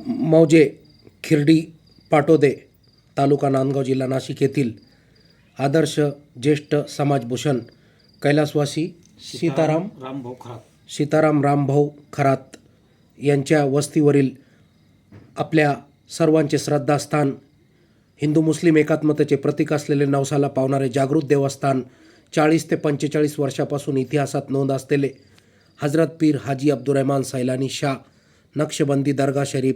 मौजे खिर्डी पाटोदे तालुका नांदगाव जिल्हा नाशिक येथील आदर्श ज्येष्ठ समाजभूषण कैलासवासी सीताराम रामभाऊ खरात यांच्या वस्तीवरील आपल्या सर्वांचे श्रद्धास्थान, हिंदू मुस्लिम एकात्मतेचे प्रतीक असलेले नवसाला पावणारे जागृत देवस्थान, 40 ते 45 वर्षापासून इतिहासात नोंद असलेले हजरत पीर हाजी अब्दुर्रहमान सैलानी शाह नक्षबंदी दर्गा शरीफ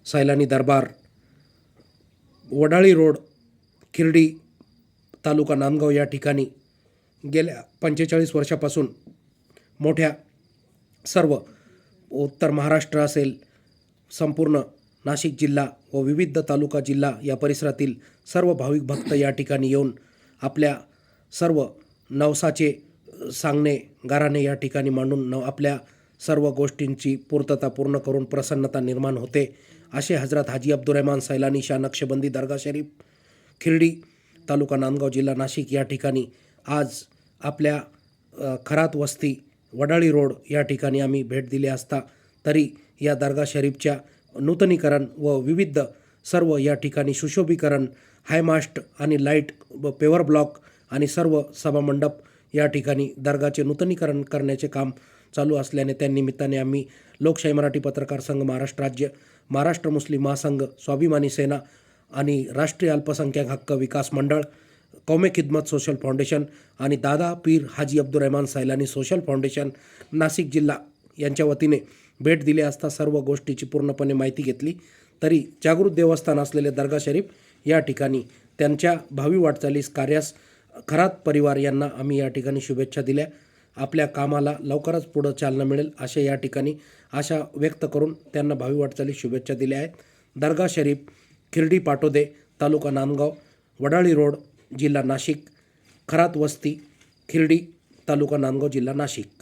सैलानी दरबार, वडाळी रोड, खिर्डी तालुका नांदगाव या ठिकाणी गेल्या 45 वर्षापासून मोठ्या सर्व उत्तर महाराष्ट्र असेल, संपूर्ण नाशिक जिल्हा व विविध तालुका जिल्हा या परिसरातील सर्व भाविक भक्त या ठिकाणी येऊन आपल्या सर्व नवसाचे सांगणे गाराणे या ठिकाणी मांडून आपल्या सर्व गोष्टींची पूर्तता पूर्ण करून प्रसन्नता निर्माण होते, असे हजरत हाजी अब्दुर्रहमान सैलानी शाह नक्षबंदी दर्गा शरीफ खिर्डी तालुका नांदगाव जिल्हा नाशिक या ठिकाणी आज आपल्या खरात वस्ती वडाळी रोड या ठिकाणी आम्ही भेट दिली असता तरी या दर्गा शरीफच्या नूतनीकरण व विविध सर्व या ठिकाणी सुशोभीकरण, हायमास्ट आणि लाईट व पेवर ब्लॉक आणि सर्व सभामंडप या ठिकाणी दर्गाचे नूतनीकरण करण्याचे काम चालू असल्याने त्यानिमित्ताने आम्ही लोकशाही मराठी पत्रकार संघ महाराष्ट्र राज्य, महाराष्ट्र मुस्लिम महासंघ, स्वाभिमानी सेना आणि राष्ट्रीय अल्पसंख्याक हक्क विकास मंडळ, कौमे खिदमत सोशल फाउंडेशन आणि दादा पीर हाजी अब्दुर्रहमान सैलानी सोशल फाउंडेशन नाशिक जिल्हा यांच्या वतीने भेट दिली असता सर्व गोष्टीची पूर्णपणे माहिती घेतली तरी जागृत देवस्थान असलेले दर्गा शरीफ या ठिकाणी त्यांच्या भावी वाटचालीस कार्यास खरात परिवार यांना आम्ही या ठिकाणी शुभेच्छा दिल्या. आपल्या कामाला लवकरच पुढं चालना मिळेल असे या ठिकाणी आशा व्यक्त करून त्यांना भावी वाटचालीस शुभेच्छा दिल्या आहेत. दर्गा शरीफ खिर्डी पाटोदे तालुका नांदगाव, वडाळी रोड जिल्हा नाशिक, खरात वस्ती खिर्डी तालुका नांदगाव जिल्हा नाशिक.